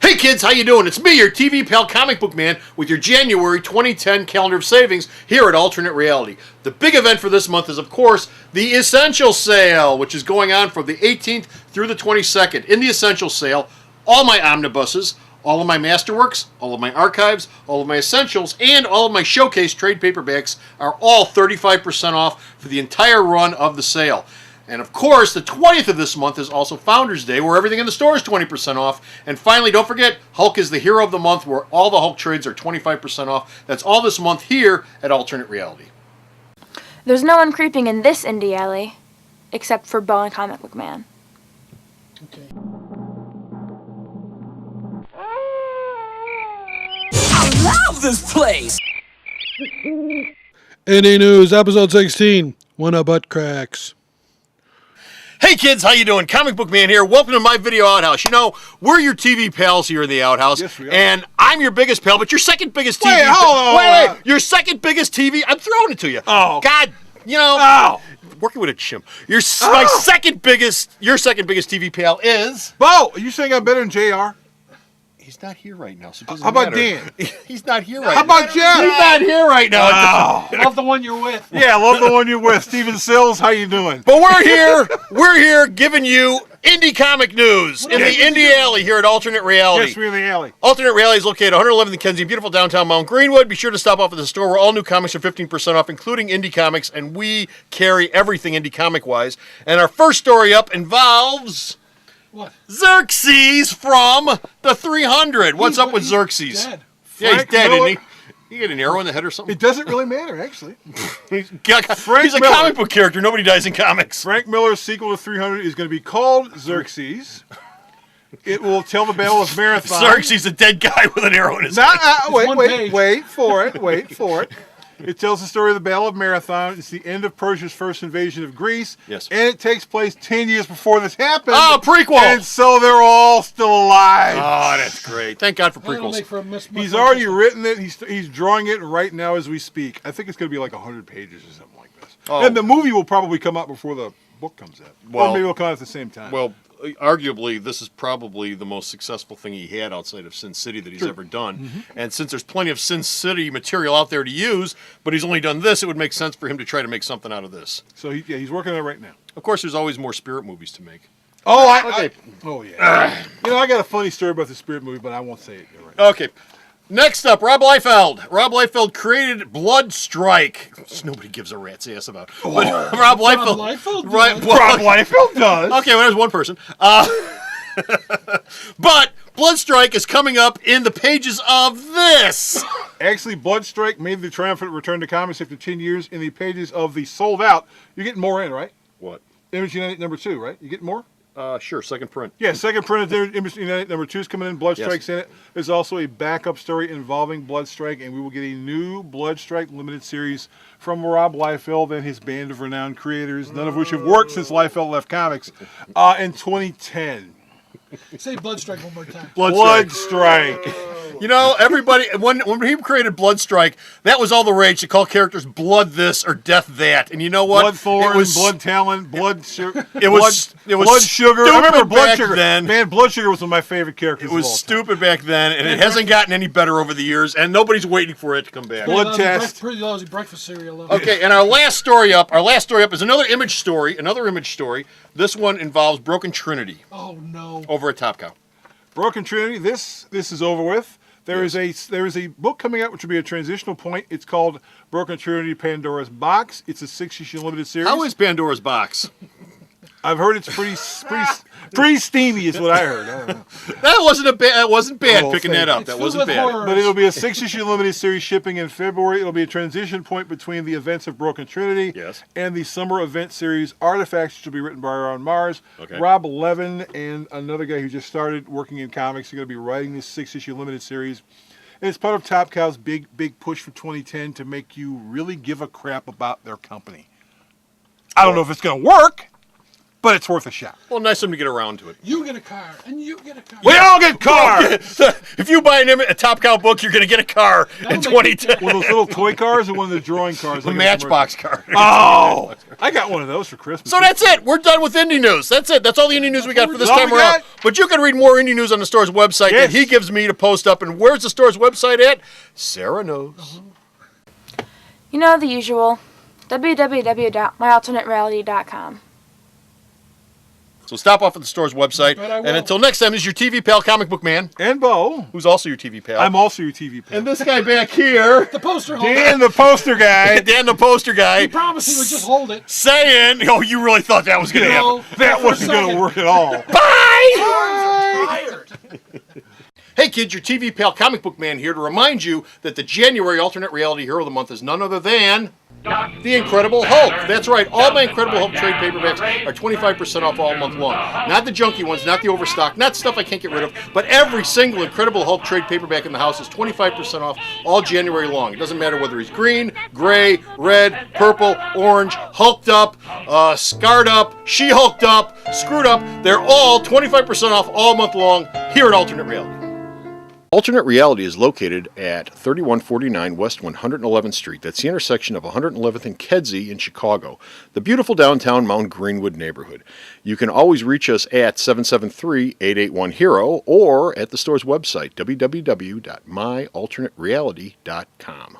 Hey kids, how you doing? It's me, your TV pal Comic Book Man, with your January 2010 calendar of savings here at Alternate Reality. The big event for this month is, of course, the Essential Sale, which is going on from the 18th through the 22nd. In the Essential Sale, all my omnibuses, all of my masterworks, all of my archives, all of my essentials, and all of my showcase trade paperbacks are all 35% off for the entire run of the sale. And of course, the 20th of this month is also Founders Day, where everything in the store is 20% off. And finally, don't forget, Hulk is the hero of the month, where all the Hulk trades are 25% off. That's all this month here at Alternate Reality. There's no one creeping in this indie alley, except for Bo and Comic Book Man. Okay. I love this place! Indie News, episode 16, When a Butt Cracks. Hey kids, how you doing? Comic Book Man here. Welcome to my video outhouse. You know, we're your TV pals here in the outhouse. Yes, we are. And I'm your biggest pal, but your second biggest TV. Wait, hold on. Wait. Your second biggest TV. I'm throwing it to you. Oh. God, you know. Oh. Working with a chimp. My second biggest TV pal is. Bo, are you saying I'm better than JR? He's not here right now, so it doesn't How about matter. Dan? He's not here right now. How about Jeff? He's not here right now. Oh. Love the one you're with. Yeah, love the one you're with. Steven Sills, how you doing? But we're here giving you indie comic news in the Indie Alley here at Alternate Reality. Yes, we're in the alley. Alternate Reality is located 111th and Kensington, beautiful downtown Mount Greenwood. Be sure to stop off at the store where all new comics are 15% off, including indie comics, and we carry everything indie comic-wise. And our first story up involves... What? Xerxes from the 300. What's up with Xerxes? Dead. Yeah, he's Frank dead, Miller. isn't he? You get an arrow in the head or something? It doesn't really matter, actually. He's a Miller. comic book character. Nobody dies in comics. Frank Miller's sequel to 300 is going to be called Xerxes. It will tell the Battle of Marathon. Xerxes, a dead guy with an arrow in his head. Wait for it. It tells the story of the Battle of Marathon. It's the end of Persia's first invasion of Greece. Yes. And it takes place 10 years before this happened. Oh, prequel. And so they're all still alive. Oh, that's great. Thank God for That'll make prequels. for a He's already written it. He's drawing it right now as we speak. I think it's going to be like 100 pages or something like this. Oh. And the movie will probably come out before the book comes out. Well- or maybe it'll come out at the same time. Well, arguably, this is probably the most successful thing he had outside of Sin City that he's ever done. And since there's plenty of Sin City material out there to use, but he's only done this, it would make sense for him to try to make something out of this. So he's working on it right now. Of course, there's always more Spirit movies to make. Oh, Okay. yeah. I got a funny story about the Spirit movie, but I won't say it. You're right. Okay. Next up, Rob Liefeld. Rob Liefeld created Blood Strike, which nobody gives a rat's ass about. But Rob Liefeld. Liefeld Right, does. well, Rob Liefeld does. okay, well, there's one person. But Blood Strike is coming up in the pages of this. Actually, Bloodstrike made the triumphant return to comics after 10 years in the pages of the Sold Out. You're getting more in, right? What? Image United number 2, right? You getting more? Sure, second print. Yeah, second print of Image United number 2 is coming in. Bloodstrike's in it. There's also a backup story involving Bloodstrike, and we will get a new Bloodstrike limited series from Rob Liefeld and his band of renowned creators, none of which have worked since Liefeld left comics, in 2010. Say Bloodstrike one more time. Bloodstrike. You know, everybody, when he created Blood Strike, that was all the rage to call characters Blood this or Death that. And you know what? Bloodthorn, Blood Talon, Blood Sugar. It was Blood Sugar. I remember stupid Blood back Sugar. then. Man, Blood Sugar was one of my favorite characters. It was of all time. stupid back then, and it hasn't gotten any better over the years, and nobody's waiting for it to come back. Blood test. Pretty lousy breakfast cereal. Okay, and our last story up is another image story. This one involves Broken Trinity Oh no. over at Top Cow. Broken Trinity. This is over with. There is a book coming out which will be a transitional point. It's called Broken Trinity: Pandora's Box. It's a 6-issue limited series. How is Pandora's Box? I've heard it's pretty steamy, is what I heard. I don't know. That wasn't bad Oh, picking thank that you. up. It's That filled wasn't with bad. horror. But it'll be a 6-issue limited series shipping in February. It'll be a transition point between the events of Broken Trinity Yes. and the summer event series Artifacts, which will be written by Ron Mars. Okay. Rob Levin and another guy who just started working in comics are going to be writing this 6-issue limited series. And it's part of Top Cow's big push for 2010 to make you really give a crap about their company. I don't know if it's going to work, but it's worth a shot. Well, nice of them to get around to it. You get a car, and you get a car. We all get cars! If you buy a Top Cow book, you're going to get a car in That'll make 2010. One of those little toy cars or one of the drawing cars? The like Matchbox car. Oh! I got one of those for Christmas. So that's it. We're done with indie news. That's it. That's all the indie news we got for this That's all time we around. got? But you can read more indie news on the store's website Yes. that he gives me to post up. And where's the store's website at? Sarah knows. You know the usual. www.myalternatereality.com. So stop off at the store's website. But I And will. until next time, this is your TV pal, Comic Book Man, And Bo. who's also your TV pal. I'm also your TV pal. and this guy back here, The poster holder. Dan, the poster guy. Dan the poster guy, He promised he would just hold it. saying, oh, you really thought that was going to happen. No, That for a wasn't going to second. work at all. Bye! Tired. Hey kids, your TV pal Comic Book Man here to remind you that the January alternate reality hero of the month is none other than the Incredible Hulk. That's right, all my Incredible Hulk trade paperbacks are 25% off all month long. Not the junky ones, not the overstock, not stuff I can't get rid of, but every single Incredible Hulk trade paperback in the house is 25% off all January long. It doesn't matter whether he's green, gray, red, purple, orange, hulked up, scarred up, she-hulked up, screwed up. They're all 25% off all month long here at Alternate Reality. Alternate Reality is located at 3149 West 111th Street. That's the intersection of 111th and Kedzie in Chicago, the beautiful downtown Mount Greenwood neighborhood. You can always reach us at 773-881-HERO or at the store's website, www.myalternatereality.com.